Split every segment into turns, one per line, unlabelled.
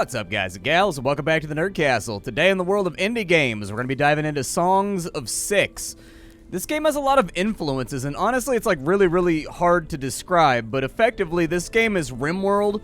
What's up, guys and gals, and welcome back to the Nerd Castle. Today in the world of indie games, we're going to be diving into Songs of Syx. This game has a lot of influences, and honestly, it's like really hard to describe, but effectively, this game is RimWorld.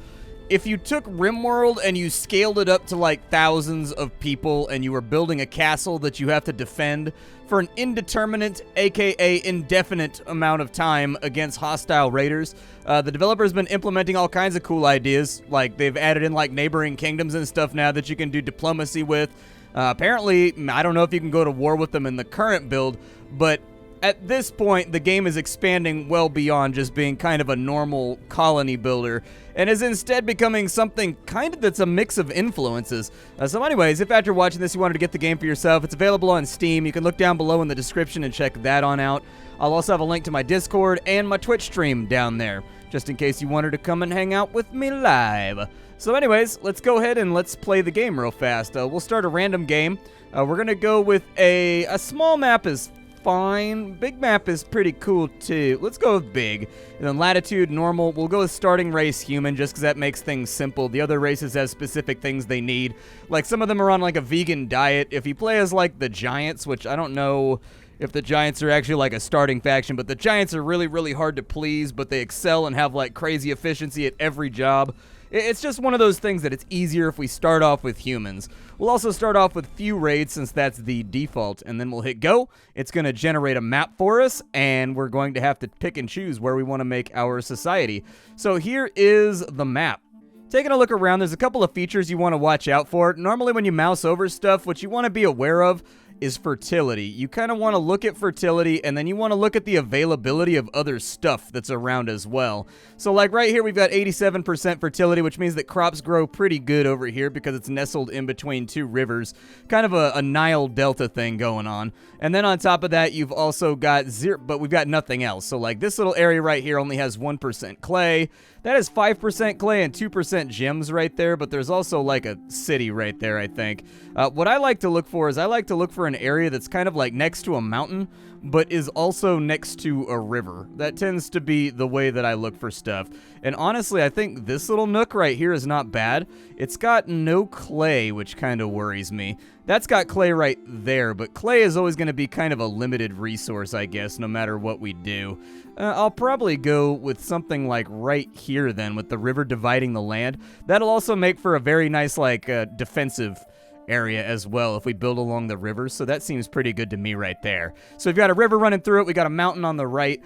If you took RimWorld and you scaled it up to like thousands of people, and you were building a castle that you have to defend for an indeterminate, aka indefinite amount of time against hostile raiders. The developer's been implementing all kinds of cool ideas, like they've added in like neighboring kingdoms and stuff now that you can do diplomacy with. Apparently, I don't know if you can go to war with them in the current build, but at this point, the game is expanding well beyond just being kind of a normal colony builder, and is instead becoming something kind of that's a mix of influences. So anyways, if after watching this you wanted to get the game for yourself, it's available on Steam. You can look down below in the description and check that on out. I'll also have a link to my Discord and my Twitch stream down there, just in case you wanted to come and hang out with me live. So anyways, let's go ahead and let's play the game real fast. We'll start a random game. We're going to go with a small map is fine. Big map is pretty cool too. Let's go with big. And then latitude, normal. We'll go with starting race, human, just because that makes things simple. The other races have specific things they need. Like some of them are on like a vegan diet. If you play as like the Giants, which I don't know if the Giants are actually like a starting faction, but the Giants are really hard to please, but they excel and have like crazy efficiency at every job. It's just one of those things that it's easier if we start off with humans. We'll also start off with few raids since that's the default, and then we'll hit go. It's going to generate a map for us, and we're going to have to pick and choose where we want to make our society. So here is the map. Taking a look around, there's a couple of features you want to watch out for. Normally when you mouse over stuff, what you want to be aware of is fertility. You kind of want to look at fertility, and then you want to look at the availability of other stuff that's around as well. So like right here, we've got 87% fertility, which means that crops grow pretty good over here because it's nestled in between two rivers. Kind of a Nile Delta thing going on. And then on top of that, you've also got zero, but we've got nothing else. So like this little area right here only has 1% clay. That is 5% clay and 2% gems right there, but there's also like a city right there, I think. What I like to look for is I like to look for an area that's kind of like next to a mountain, but is also next to a river. That tends to be the way that I look for stuff. And honestly, I think this little nook right here is not bad. It's got no clay, which kind of worries me. That's got clay right there, but clay is always going to be kind of a limited resource, I guess, no matter what we do. I'll probably go with something like right here then, with the river dividing the land. That'll also make for a very nice, like, defensive area as well if we build along the river, so that seems pretty good to me right there. So we've got a river running through it, we got a mountain on the right.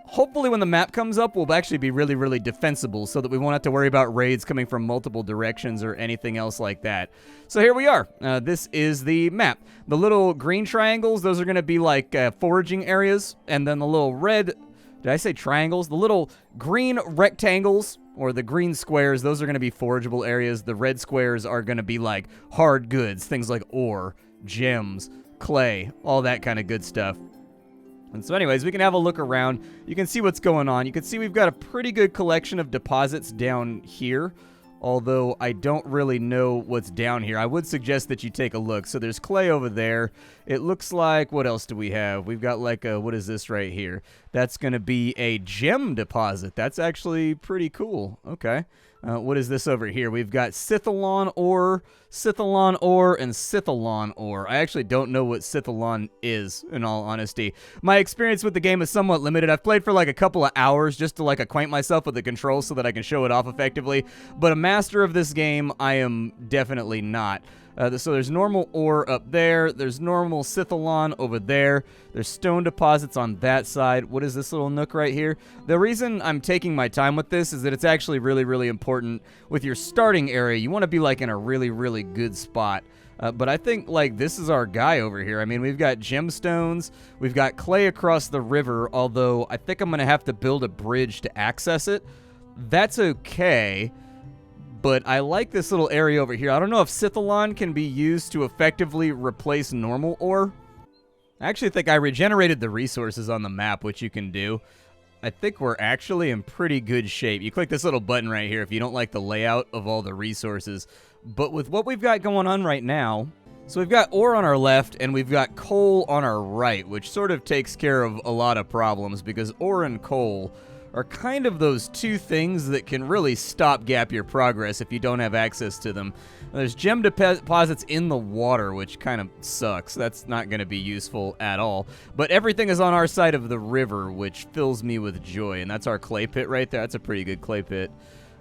Hopefully when the map comes up, we'll actually be really defensible so that we won't have to worry about raids coming from multiple directions or anything else like that. So here we are. This is the map. The little green triangles, those are going to be like foraging areas, and then the little red, did I say triangles? The little green rectangles, or the green squares, those are going to be forageable areas. The red squares are going to be like hard goods, things like ore, gems, clay, all that kind of good stuff. And so anyways, we can have a look around. You can see what's going on. You can see we've got a pretty good collection of deposits down here, although I don't really know what's down here. I would suggest that you take a look. So there's clay over there. It looks like, what else do we have? We've got like a, what is this right here? That's going to be a gem deposit. That's actually pretty cool. Okay. What is this over here? We've got Scythalon ore, and Scythalon ore. I actually don't know what Scythalon is, in all honesty. My experience with the game is somewhat limited. I've played for like a couple of hours just to like acquaint myself with the controls so that I can show it off effectively. But a master of this game, I am definitely not. So there's normal ore up there. There's normal Scythalon over there. There's stone deposits on that side. What is this little nook right here? The reason I'm taking my time with this is that it's actually really important with your starting area. You want to be like in a really good spot. But I think like this is our guy over here. I mean, we've got gemstones. We've got clay across the river, although I think I'm going to have to build a bridge to access it. That's okay. But I like this little area over here. I don't know if Scythalon can be used to effectively replace normal ore. I actually think I regenerated the resources on the map, which you can do. I think we're actually in pretty good shape. You click this little button right here if you don't like the layout of all the resources. But with what we've got going on right now, so we've got ore on our left and we've got coal on our right, which sort of takes care of a lot of problems because ore and coal are kind of those two things that can really stopgap your progress if you don't have access to them. There's gem deposits in the water, which kind of sucks. That's not going to be useful at all. But everything is on our side of the river, which fills me with joy. And that's our clay pit right there. That's a pretty good clay pit.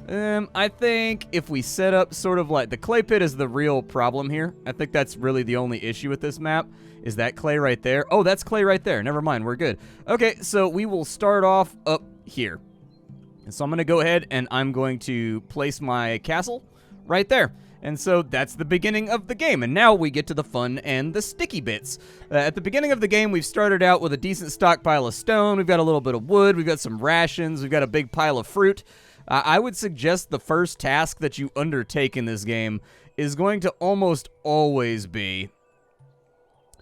I think if we set up sort of like... The clay pit is the real problem here. I think that's really the only issue with this map. Is that clay right there? Oh, that's clay right there. Never mind. We're good. Okay, so we will start off up here. And so I'm going to go ahead and I'm going to place my castle right there. And so that's the beginning of the game, and now we get to the fun and the sticky bits. At the beginning of the game, we've started out with a decent stockpile of stone, we've got a little bit of wood, we've got some rations, we've got a big pile of fruit. I would suggest the first task that you undertake in this game is going to almost always be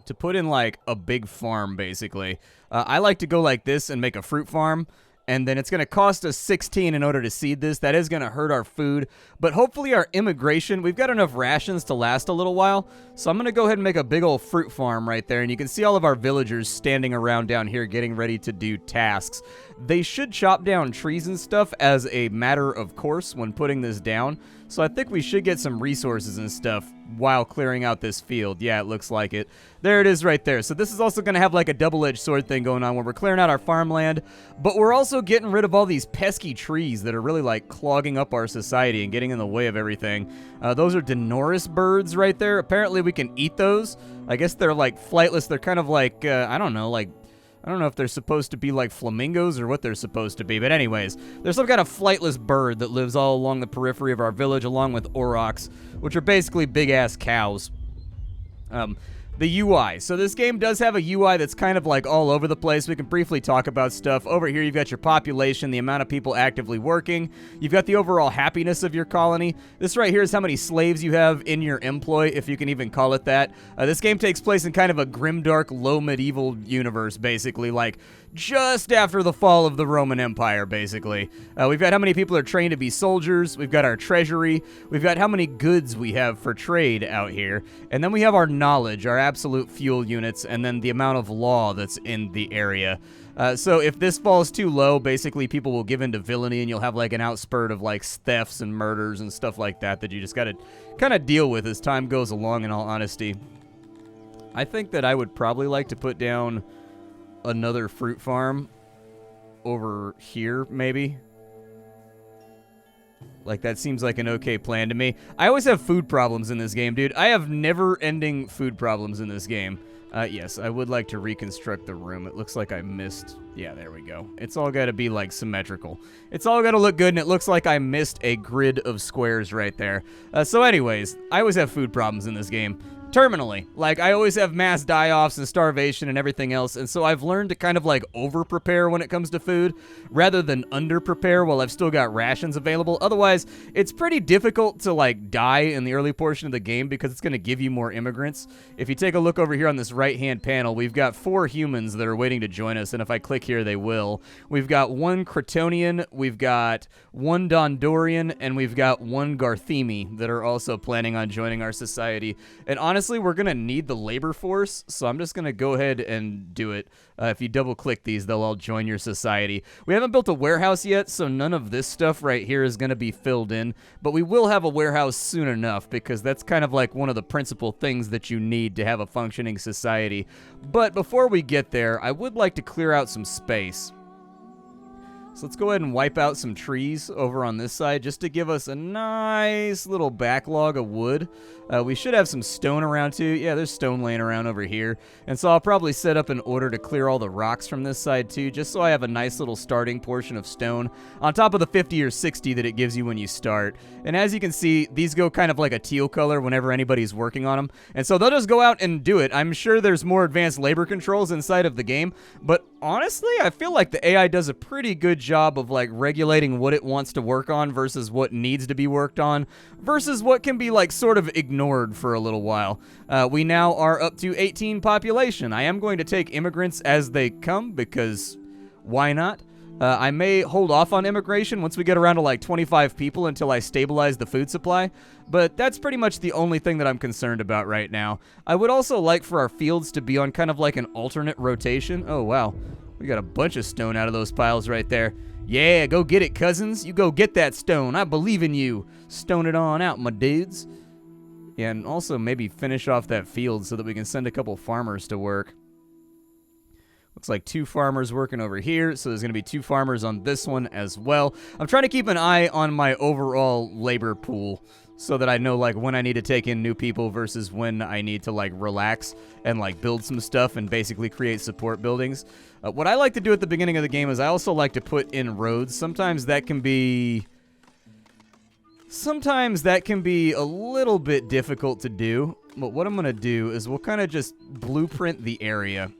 to put in, like, a big farm, basically. I like to go like this and make a fruit farm. And then it's going to cost us 16 in order to seed this. That is going to hurt our food. But hopefully our immigration, we've got enough rations to last a little while. So I'm going to go ahead and make a big old fruit farm right there. And you can see all of our villagers standing around down here getting ready to do tasks. They should chop down trees and stuff as a matter of course when putting this down. So I think we should get some resources and stuff while clearing out this field. Yeah, it looks like it. There it is right there. So this is also going to have like a double-edged sword thing going on where we're clearing out our farmland, but we're also getting rid of all these pesky trees that are really like clogging up our society and getting in the way of everything. Those are Dormitories birds right there. Apparently we can eat those. I guess they're like flightless. They're kind of like, I don't know if they're supposed to be like flamingos or what they're supposed to be. But anyways, there's some kind of flightless bird that lives all along the periphery of our village along with aurochs, which are basically big-ass cows. The UI. So this game does have a UI that's kind of like all over the place. We can briefly talk about stuff. Over here, you've got your population, the amount of people actively working. You've got the overall happiness of your colony. This right here is how many slaves you have in your employ, if you can even call it that. This game takes place in kind of a grimdark, low medieval universe, basically, like just after the fall of the Roman Empire, basically. We've got how many people are trained to be soldiers. We've got our treasury. We've got how many goods we have for trade out here. And then we have our knowledge, our absolute fuel units, and then the amount of law that's in the area. So if this falls too low, basically people will give in to villainy and you'll have like an outspurt of like thefts and murders and stuff like that that you just gotta kind of deal with as time goes along, in all honesty. I think that I would probably like to put down another fruit farm over here, maybe. Like, that seems like an okay plan to me. I always have food problems in this game, dude. I have never-ending food problems in this game. Yes, I would like to reconstruct the room. It looks like I missed... Yeah, there we go. It's all got to be, like, symmetrical. It's all got to look good, and it looks like I missed a grid of squares right there. So anyways, I always have food problems in this game. Terminally. Like, I always have mass die-offs and starvation and everything else, and so I've learned to kind of, like, over-prepare when it comes to food, rather than under-prepare while I've still got rations available. Otherwise, it's pretty difficult to, like, die in the early portion of the game because it's going to give you more immigrants. If you take a look over here on this right-hand panel, we've got 4 humans that are waiting to join us, and if I click here, they will. We've got 1 Cretonian, we've got 1 Dondorian, and we've got 1 Garthemi that are also planning on joining our society. And honestly, we're going to need the labor force, so I'm just going to go ahead and do it. If you double-click these, they'll all join your society. We haven't built a warehouse yet, so none of this stuff right here is going to be filled in, but we will have a warehouse soon enough, because that's kind of like one of the principal things that you need to have a functioning society. But before we get there, I would like to clear out some space. So let's go ahead and wipe out some trees over on this side just to give us a nice little backlog of wood. We should have some stone around too. Yeah, there's stone laying around over here. And so I'll probably set up an order to clear all the rocks from this side too, just so I have a nice little starting portion of stone on top of the 50 or 60 that it gives you when you start. And as you can see, these go kind of like a teal color whenever anybody's working on them. And so they'll just go out and do it. I'm sure there's more advanced labor controls inside of the game, but honestly, I feel like the AI does a pretty good job of like regulating what it wants to work on versus what needs to be worked on versus what can be like sort of ignored for a little while. We now are up to 18 population. I am going to take immigrants as they come because why not? I may hold off on immigration once we get around to like 25 people until I stabilize the food supply, but that's pretty much the only thing that I'm concerned about right now. I would also like for our fields to be on kind of like an alternate rotation. Oh, wow. We got a bunch of stone out of those piles right there. Yeah, go get it, cousins. You go get that stone. I believe in you. Stone it on out, my dudes. Yeah, and also maybe finish off that field so that we can send a couple farmers to work. Looks like 2 farmers working over here, so there's going to be 2 farmers on this one as well. I'm trying to keep an eye on my overall labor pool so that I know, like, when I need to take in new people versus when I need to, like, relax and, like, build some stuff and basically create support buildings. What I like to do at the beginning of the game is I also like to put in roads. Sometimes that can be a little bit difficult to do, but what I'm going to do is we'll kind of just blueprint the area.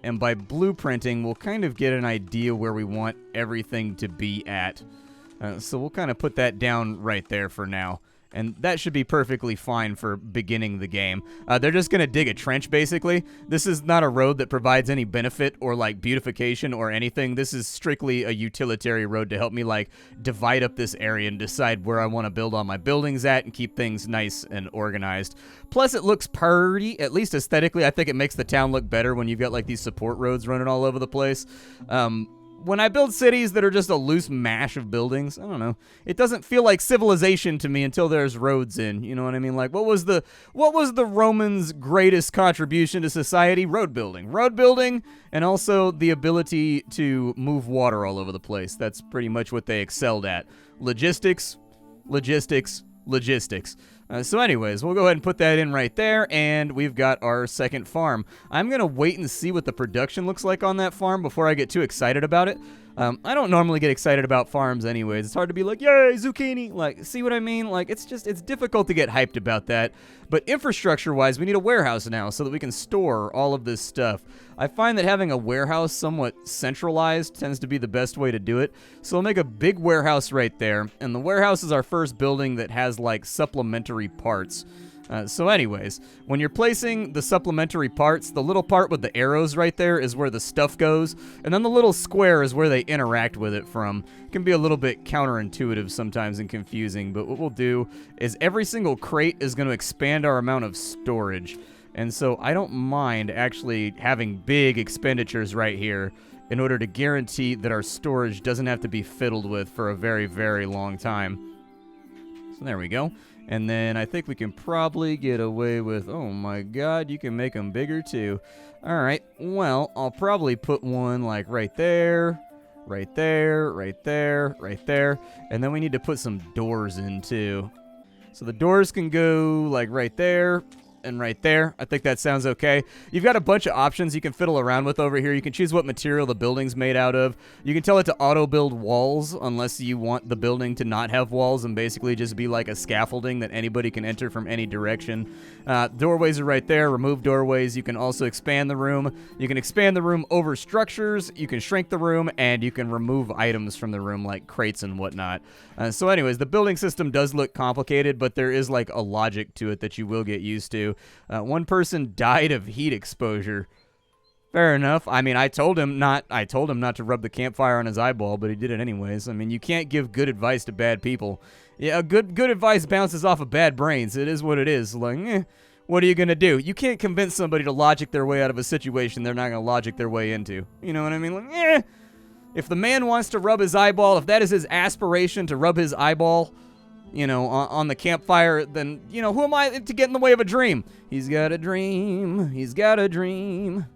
And by blueprinting, we'll kind of get an idea where we want everything to be at. So we'll kind of put that down right there for now. And that should be perfectly fine for beginning the game. They're just going to dig a trench, basically. This is not a road that provides any benefit or, like, beautification or anything. This is strictly a utilitarian road to help me, like, divide up this area and decide where I want to build all my buildings at and keep things nice and organized. Plus, it looks pretty, at least aesthetically. I think it makes the town look better when you've got, like, these support roads running all over the place. When I build cities that are just a loose mash of buildings, I don't know. It doesn't feel like civilization to me until there's roads in. You know what I mean? Like, what was the Romans' greatest contribution to society? Road building. Road building, and also the ability to move water all over the place. That's pretty much what they excelled at. Logistics, logistics, logistics. So anyways, we'll go ahead and put that in right there, and we've got our second farm. I'm going to wait and see what the production looks like on that farm before I get too excited about it. I don't normally get excited about farms anyways. It's hard to be like, yay, zucchini. Like, see what I mean? Like, it's difficult to get hyped about that. But infrastructure-wise, we need a warehouse now so that we can store all of this stuff. I find that having a warehouse somewhat centralized tends to be the best way to do it. So we'll make a big warehouse right there. And the warehouse is our first building that has, like, supplementary parts. So anyways, when you're placing the supplementary parts, the little part with the arrows right there is where the stuff goes, and then the little square is where they interact with it from. It can be a little bit counterintuitive sometimes and confusing, but what we'll do is every single crate is going to expand our amount of storage. And so I don't mind actually having big expenditures right here in order to guarantee that our storage doesn't have to be fiddled with for a very, very long time. So there we go. And then I think we can probably get away with, oh my god, you can make them bigger too. Alright, well, I'll probably put one like right there, right there, right there, right there. And then we need to put some doors in too. So the doors can go like right there and right there. I think that sounds okay. You've got a bunch of options you can fiddle around with over here. You can choose what material the building's made out of. You can tell it to auto-build walls unless you want the building to not have walls and basically just be like a scaffolding that anybody can enter from any direction. Doorways are right there. Remove doorways. You can also expand the room. You can expand the room over structures. You can shrink the room, and you can remove items from the room like crates and whatnot. So anyways, the building system does look complicated, but there is like a logic to it that you will get used to. One person died of heat exposure. Fair enough. I mean, I told him not to rub the campfire on his eyeball, but he did it anyways. I mean, you can't give good advice to bad people. Yeah, good advice bounces off of bad brains. It is what it is. Like, what are you gonna do? You can't convince somebody to logic their way out of a situation they're not gonna logic their way into. You know what I mean? Like, if the man wants to rub his eyeball, if that is his aspiration to rub his eyeball, you know, on the campfire, then, you know, who am I to get in the way of a dream? He's got a dream. He's got a dream.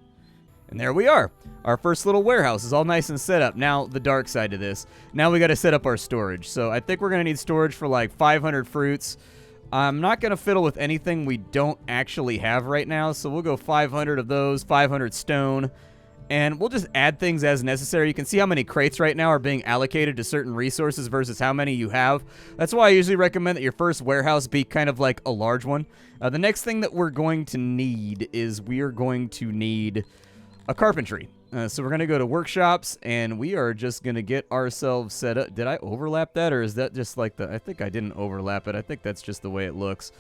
And there we are. Our first little warehouse is all nice and set up. Now, the dark side to this. Now we got to set up our storage. So I think we're going to need storage for like 500 fruits. I'm not going to fiddle with anything we don't actually have right now. So we'll go 500 of those, 500 stone. And we'll just add things as necessary. You can see how many crates right now are being allocated to certain resources versus how many you have. That's why I usually recommend that your first warehouse be kind of like a large one. The next thing that we're going to need is we are going to need a carpentry. So we're going to go to workshops, and we are just going to get ourselves set up. Did I overlap that, or is that just like the... I think I didn't overlap it. I think that's just the way it looks.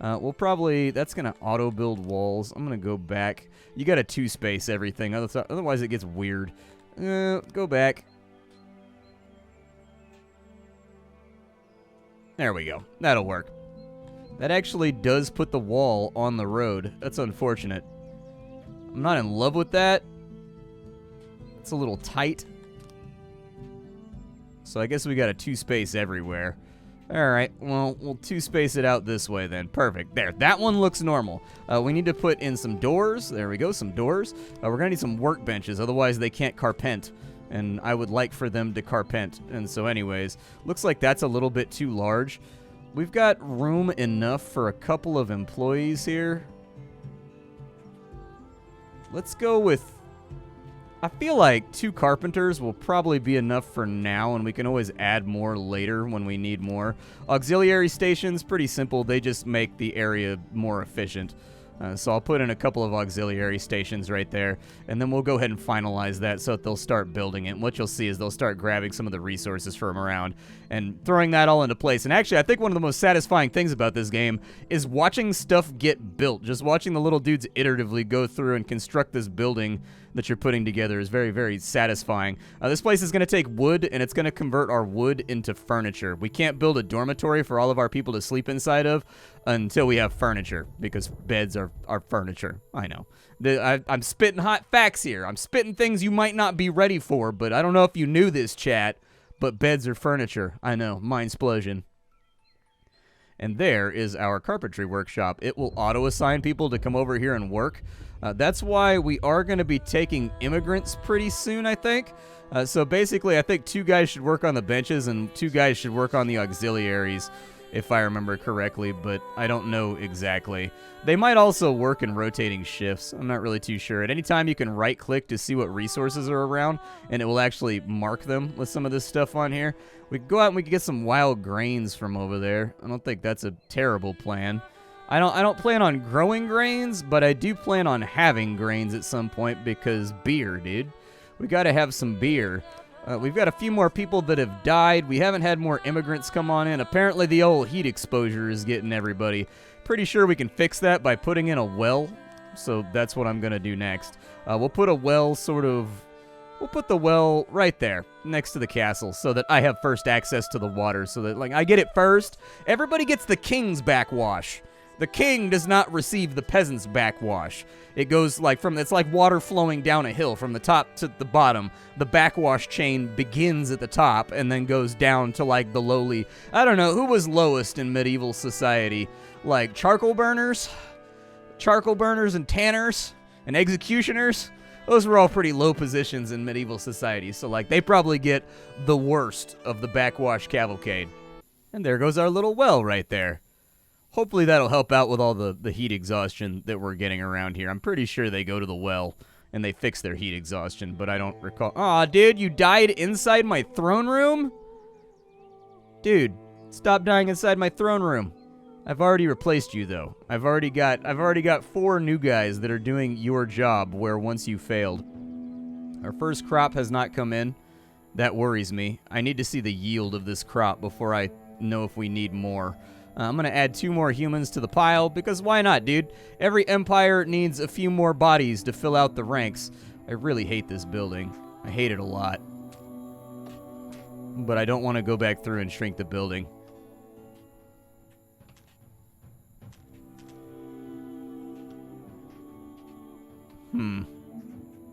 We'll probably... That's going to auto-build walls. I'm going to go back. You got to two-space everything. Otherwise, it gets weird. Go back. There we go. That'll work. That actually does put the wall on the road. That's unfortunate. I'm not in love with that, It's a little tight. So I guess we got a 2-space everywhere. All right, well, we'll 2-space it out this way then. Perfect. There, that one looks normal. We need to put in some doors. There we go, some doors. We're going to need some workbenches, otherwise they can't carpent. And I would like for them to carpent. And so anyways, looks like that's a little bit too large. We've got room enough for a couple of employees here. Let's go with... I feel like 2 carpenters will probably be enough for now, and we can always add more later when we need more. Auxiliary stations, pretty simple. They just make the area more efficient. So I'll put in a couple of auxiliary stations right there, and then we'll go ahead and finalize that so that they'll start building it. And what you'll see is they'll start grabbing some of the resources from around and throwing that all into place. And actually, I think one of the most satisfying things about this game is watching stuff get built. Just watching the little dudes iteratively go through and construct this building that you're putting together is very, very satisfying. This place is going to take wood, and it's going to convert our wood into furniture. We can't build a dormitory for all of our people to sleep inside of until we have furniture, because beds are furniture. I know. I'm spitting hot facts here. I'm spitting things you might not be ready for, but I don't know if you knew this, chat, but beds are furniture. I know. Mindsplosion. And there is our carpentry workshop. It will auto-assign people to come over here and work. That's why we are going to be taking immigrants pretty soon, I think. So basically, I think 2 guys should work on the benches and 2 guys should work on the auxiliaries, if I remember correctly, but I don't know exactly. They might also work in rotating shifts. I'm not really too sure. At any time, you can right-click to see what resources are around, and it will actually mark them with some of this stuff on here. We can go out and we can get some wild grains from over there. I don't think that's a terrible plan. I don't plan on growing grains, but I do plan on having grains at some point because beer, dude. We got to have some beer. We've got a few more people that have died. We haven't had more immigrants come on in. Apparently the old heat exposure is getting everybody. Pretty sure we can fix that by putting in a well. So that's what I'm going to do next. We'll put a well we'll put the well right there next to the castle so that I have first access to the water so that I get it first. Everybody gets the king's backwash. The king does not receive the peasant's backwash. It goes it's like water flowing down a hill from the top to the bottom. The backwash chain begins at the top and then goes down to the lowly. I don't know, who was lowest in medieval society? Charcoal burners? Charcoal burners and tanners and executioners? Those were all pretty low positions in medieval society. So they probably get the worst of the backwash cavalcade. And there goes our little well right there. Hopefully that'll help out with all the heat exhaustion that we're getting around here. I'm pretty sure they go to the well and they fix their heat exhaustion, but I don't recall. Aw, dude, you died inside my throne room? Dude, stop dying inside my throne room. I've already replaced you, though. I've already got 4 new guys that are doing your job where once you failed. Our first crop has not come in. That worries me. I need to see the yield of this crop before I know if we need more. I'm going to add 2 more humans to the pile, because why not, dude? Every empire needs a few more bodies to fill out the ranks. I really hate this building. I hate it a lot. But I don't want to go back through and shrink the building.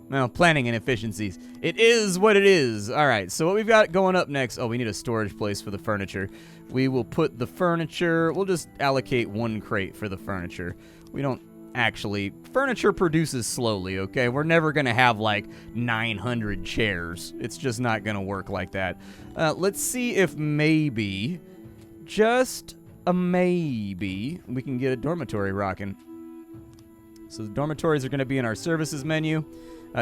Well, planning inefficiencies. It is what it is. All right, so what we've got going up next... Oh, we need a storage place for the furniture. We will put the furniture... We'll just allocate 1 crate for the furniture. We don't actually... Furniture produces slowly, okay? We're never going to have, 900 chairs. It's just not going to work like that. Let's see if maybe, just a maybe, we can get a dormitory rocking. So the dormitories are going to be in our services menu.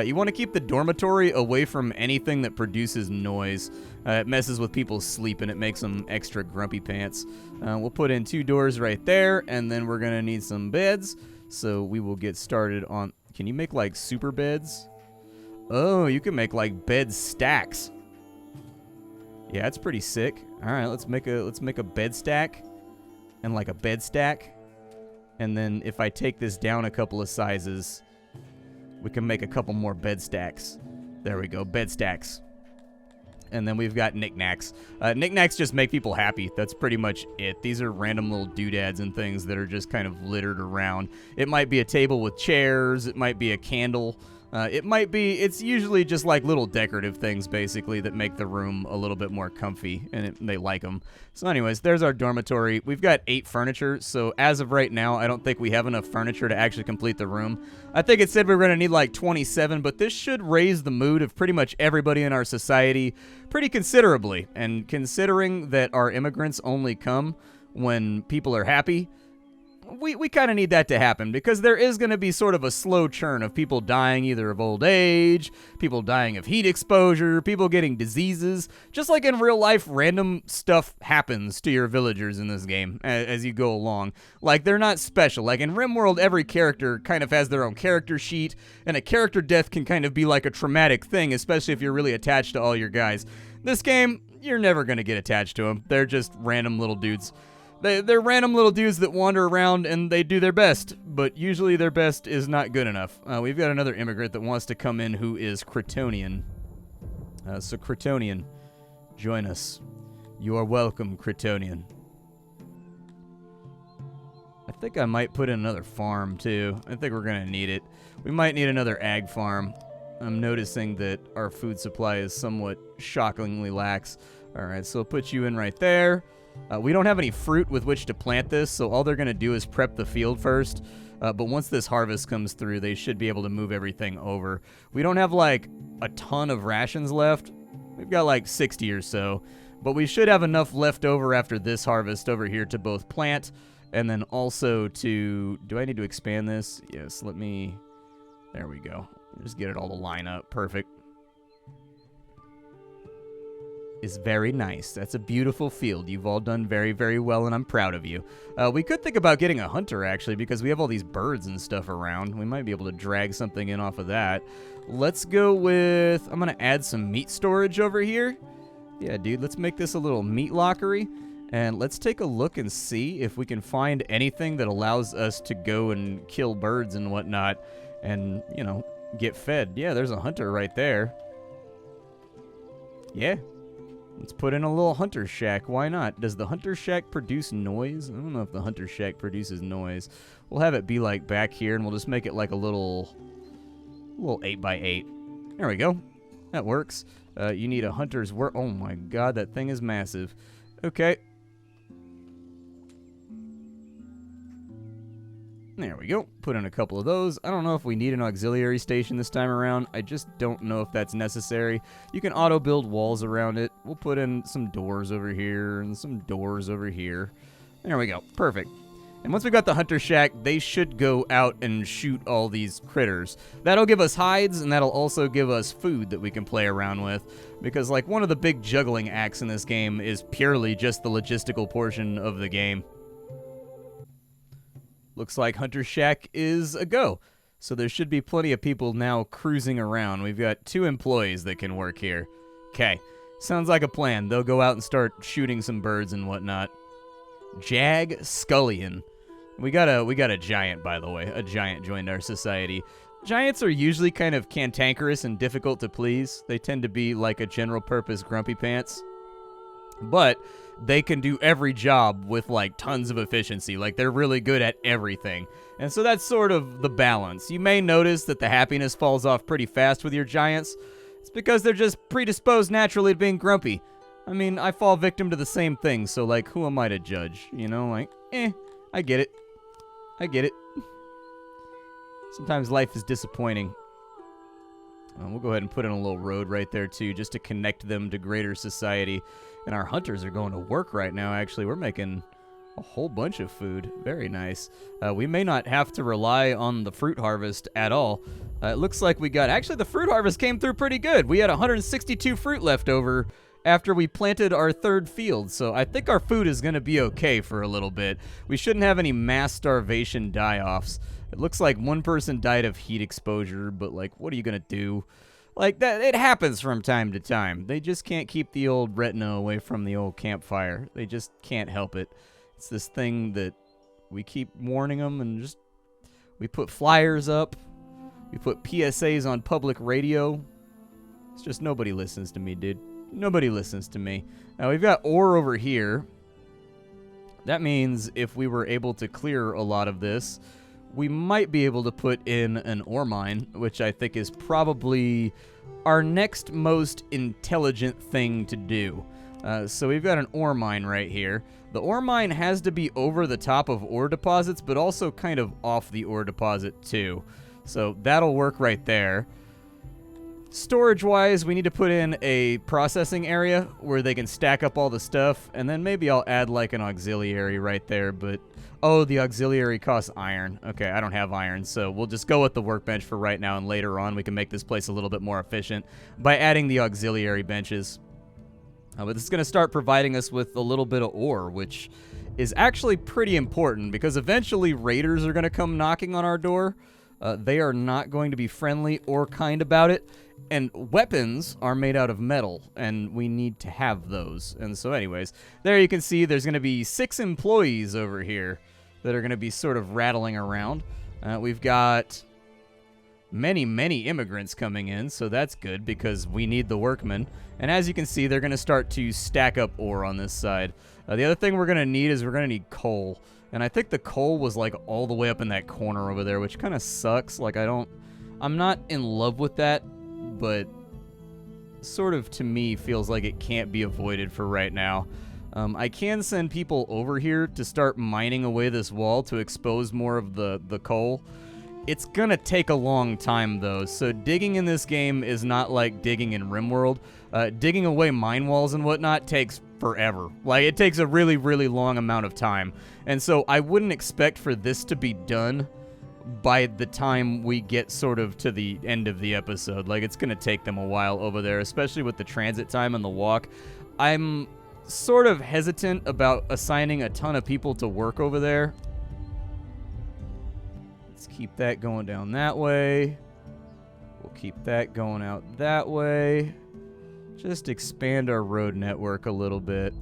You want to keep the dormitory away from anything that produces noise. It messes with people's sleep and it makes them extra grumpy pants. We'll put in 2 doors right there, and then we're going to need some beds. So we will get started on... Can you make super beds? Oh, you can make bed stacks. Yeah, that's pretty sick. All right, let's make a bed stack and a bed stack. And then if I take this down a couple of sizes, we can make a couple more bed stacks. There we go, bed stacks. And then we've got knickknacks. Knickknacks just make people happy. That's pretty much it. These are random little doodads and things that are just kind of littered around. It might be a table with chairs. It might be a candle. It's usually just like little decorative things, basically, that make the room a little bit more comfy, and they like them. So anyways, there's our dormitory. We've got 8 furniture, so as of right now, I don't think we have enough furniture to actually complete the room. I think it said we were going to need like 27, but this should raise the mood of pretty much everybody in our society pretty considerably. And considering that our immigrants only come when people are happy, we kind of need that to happen, because there is going to be sort of a slow churn of people dying either of old age, people dying of heat exposure, people getting diseases. Just like in real life, random stuff happens to your villagers in this game as you go along. Like, they're not special. Like in RimWorld, every character kind of has their own character sheet, and a character death can kind of be like a traumatic thing, especially if you're really attached to all your guys. This game, you're never going to get attached to them. They're just random little dudes. They're random little dudes that wander around and they do their best, but usually their best is not good enough. We've got another immigrant that wants to come in who is Cretonian. So Cretonian, join us. You are welcome, Cretonian. I think I might put in another farm too. I think we're going to need it. We might need another ag farm. I'm noticing that our food supply is somewhat shockingly lax. All right, so I'll put you in right there. We don't have any fruit with which to plant this, so all they're going to do is prep the field first. But once this harvest comes through, they should be able to move everything over. We don't have, like, a ton of rations left. We've got, like, 60 or so. But we should have enough left over after this harvest over here to both plant and then also to... Do I need to expand this? Yes, let me... There we go. Just get it all to line up. Perfect. Is very nice. That's a beautiful field. You've all done very, very well, and I'm proud of you. We could think about getting a hunter, actually, because we have all these birds and stuff around. We might be able to drag something in off of that. Let's go with... I'm going to add some meat storage over here. Yeah, dude, let's make this a little meat lockery. And let's take a look and see if we can find anything that allows us to go and kill birds and whatnot and, you know, get fed. Yeah, there's a hunter right there. Yeah. Let's put in a little hunter shack. Why not? Does the hunter shack produce noise? I don't know if the hunter shack produces noise. We'll have it be like back here, and we'll just make it like a little 8x8. There we go. That works. You need a hunter's work. Oh my god, that thing is massive. Okay. There we go. Put in a couple of those. I don't know if we need an auxiliary station this time around. I just don't know if that's necessary. You can auto-build walls around it. We'll put in some doors over here and some doors over here. There we go. Perfect. And once we've got the hunter shack, they should go out and shoot all these critters. That'll give us hides, and that'll also give us food that we can play around with. Because, like, one of the big juggling acts in this game is purely just the logistical portion of the game. Looks like Hunter Shack is a go. So there should be plenty of people now cruising around. We've got 2 employees that can work here. Okay. Sounds like a plan. They'll go out and start shooting some birds and whatnot. Jag Scullion. We got a giant, by the way. A giant joined our society. Giants are usually kind of cantankerous and difficult to please. They tend to be like a general purpose grumpy pants. But they can do every job with, like, tons of efficiency. Like, they're really good at everything. And so that's sort of the balance. You may notice that the happiness falls off pretty fast with your giants. It's because they're just predisposed naturally to being grumpy. I mean, I fall victim to the same thing, so, like, who am I to judge? You know, like, I get it. I get it. Sometimes life is disappointing. We'll go ahead and put in a little road right there, too, just to connect them to greater society. And our hunters are going to work right now, actually. We're making a whole bunch of food. Very nice. We may not have to rely on the fruit harvest at all. It looks like we got... Actually, the fruit harvest came through pretty good. We had 162 fruit left over after we planted our 3rd field. So I think our food is going to be okay for a little bit. We shouldn't have any mass starvation die-offs. It looks like 1 person died of heat exposure, but, like, what are you going to do? Like, that, it happens from time to time. They just can't keep the old retina away from the old campfire. They just can't help it. It's this thing that we keep warning them, and just, we put flyers up. We put PSAs on public radio. It's just nobody listens to me, dude. Nobody listens to me. Now, we've got ore over here. That means if we were able to clear a lot of this, we might be able to put in an ore mine, which I think is probably our next most intelligent thing to do. So we've got an ore mine right here. The ore mine has to be over the top of ore deposits, but also kind of off the ore deposit too. So that'll work right there. Storage-wise, we need to put in a processing area where they can stack up all the stuff, and then maybe I'll add like an auxiliary right there, but... Oh, the auxiliary costs iron. Okay, I don't have iron, so we'll just go with the workbench for right now, and later on we can make this place a little bit more efficient by adding the auxiliary benches. But this is going to start providing us with a little bit of ore, which is actually pretty important, because eventually raiders are going to come knocking on our door. They are not going to be friendly or kind about it, and weapons are made out of metal, and we need to have those. And so anyways, there you can see there's going to be 6 employees over here that are going to be sort of rattling around. We've got many, many immigrants coming in, so that's good because we need the workmen. And as you can see, they're going to start to stack up ore on this side. The other thing we're going to need is we're going to need coal. And I think the coal was like all the way up in that corner over there, which kind of sucks. Like I'm not in love with that, but sort of to me feels like it can't be avoided for right now. I can send people over here to start mining away this wall to expose more of the coal. It's gonna take a long time though, so digging in this game is not like digging in RimWorld. Digging away mine walls and whatnot takes forever. Like, it takes a really, really long amount of time. And so I wouldn't expect for this to be done by the time we get sort of to the end of the episode. Like, it's gonna take them a while over there, especially with the transit time and the walk. I'm sort of hesitant about assigning a ton of people to work over there. Let's keep that going down that way. We'll keep that going out that way. Just expand our road network a little bit.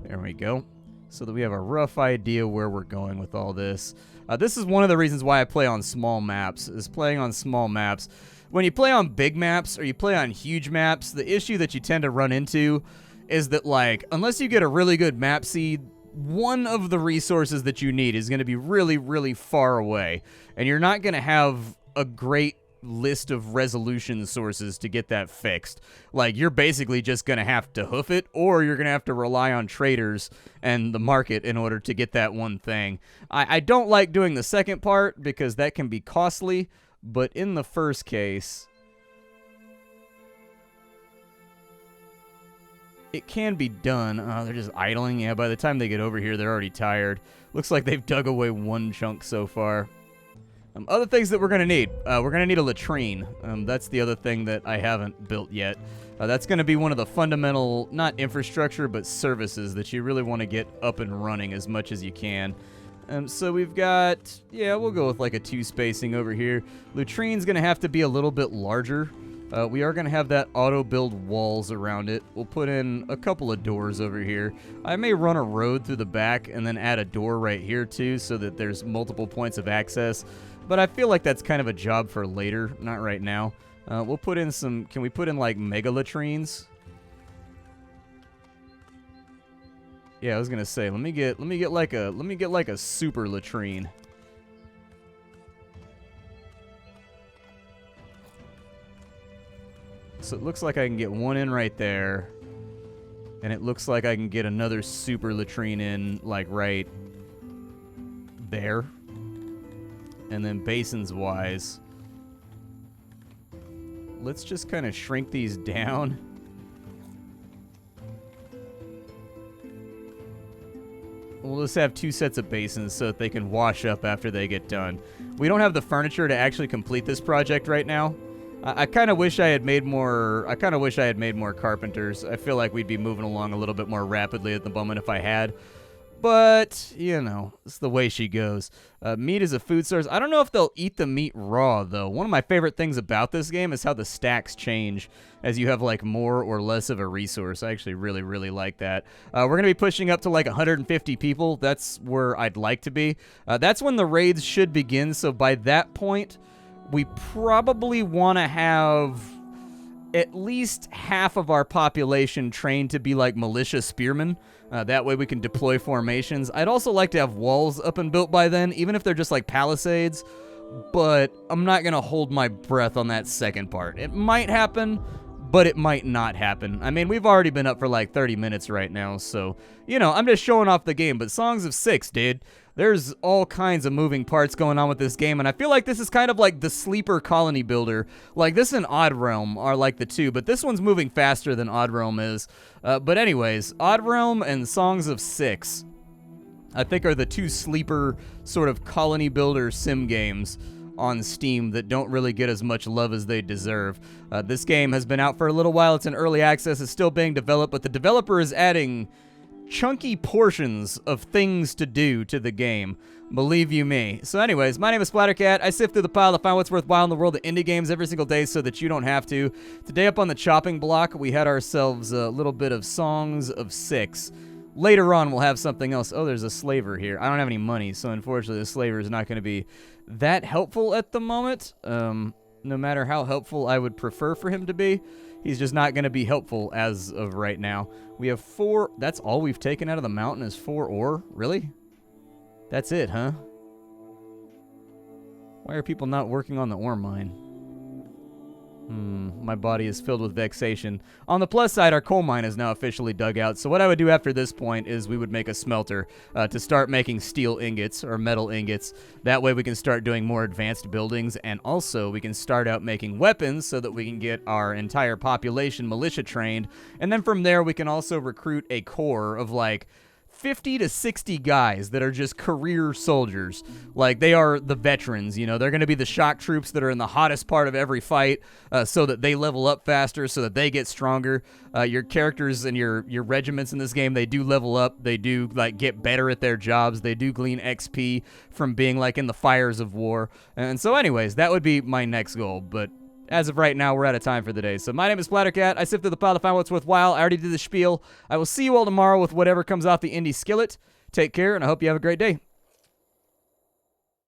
There we go. So that we have a rough idea where we're going with all this. This is one of the reasons why I play on small maps, is playing on small maps. When you play on big maps or you play on huge maps, the issue that you tend to run into is that, like, unless you get a really good map seed, one of the resources that you need is going to be really, really far away. And you're not going to have a great list of resolution sources to get that fixed. Like, you're basically just going to have to hoof it, or you're going to have to rely on traders and the market in order to get that one thing. I don't like doing the second part because that can be costly, but in the first case, it can be done. They're just idling. Yeah, by the time they get over here, they're already tired. Looks like they've dug away one chunk so far. Other things that we're going to need. We're going to need a latrine. That's the other thing that I haven't built yet. That's going to be one of the fundamental, not infrastructure, but services that you really want to get up and running as much as you can. So we've got, yeah, we'll go with like a 2 spacing over here. Latrine's going to have to be a little bit larger. We are going to have that auto-build walls around it. We'll put in a couple of doors over here. I may run a road through the back and then add a door right here too so that there's multiple points of access. But I feel like that's kind of a job for later, not right now. We'll put in some, can we put in like mega latrines? Yeah, I was going to say, let me get like a super latrine. So it looks like I can get one in right there. And it looks like I can get another super latrine in, like, right there. And then basins-wise, let's just kind of shrink these down. We'll just have 2 sets of basins so that they can wash up after they get done. We don't have the furniture to actually complete this project right now. I kind of wish I had made more. I kind of wish I had made more carpenters. I feel like we'd be moving along a little bit more rapidly at the moment if I had. But, you know, it's the way she goes. Meat is a food source. I don't know if they'll eat the meat raw, though. One of my favorite things about this game is how the stacks change as you have, like, more or less of a resource. I actually really, really like that. We're going to be pushing up to, like, 150 people. That's where I'd like to be. That's when the raids should begin, so by that point, we probably want to have at least half of our population trained to be like militia spearmen. That way we can deploy formations. I'd also like to have walls up and built by then, even if they're just like palisades, but I'm not going to hold my breath on that second part. It might happen, but it might not happen. I mean, we've already been up for like 30 minutes right now, so, you know, I'm just showing off the game, but Songs of Syx, dude. There's all kinds of moving parts going on with this game, and I feel like this is kind of like the sleeper colony builder. Like, this and Odd Realm are like the two, but this one's moving faster than Odd Realm is. But anyways, Odd Realm and Songs of Syx, I think, are the two sleeper sort of colony builder sim games on Steam that don't really get as much love as they deserve. This game has been out for a little while. It's in early access. It's still being developed, but the developer is adding chunky portions of things to do to the game. Believe you me. So anyways, my name is Splattercat. I sift through the pile to find what's worthwhile in the world of indie games every single day so that you don't have to. Today up on the chopping block, we had ourselves a little bit of Songs of Syx. Later on, we'll have something else. Oh, there's a slaver here. I don't have any money, so unfortunately the slaver is not going to be that helpful at the moment. No matter how helpful I would prefer for him to be, he's just not going to be helpful as of right now. We have 4. That's all we've taken out of the mountain is 4 ore? Really? That's it, huh? Why are people not working on the ore mine? My body is filled with vexation. On the plus side, our coal mine is now officially dug out, so what I would do after this point is we would make a smelter to start making steel ingots or metal ingots. That way we can start doing more advanced buildings, and also we can start out making weapons so that we can get our entire population militia trained, and then from there we can also recruit a corps of like 50 to 60 guys that are just career soldiers. Like, they are the veterans, you know. They're going to be the shock troops that are in the hottest part of every fight so that they level up faster, so that they get stronger. Your characters and your regiments in this game, they do level up. They do, like, get better at their jobs. They do glean XP from being, like, in the fires of war. And so, anyways, that would be my next goal, but as of right now, we're out of time for the day. So my name is Splattercat. I sift through the pile to find what's worthwhile. I already did the spiel. I will see you all tomorrow with whatever comes off the indie skillet. Take care, and I hope you have a great day.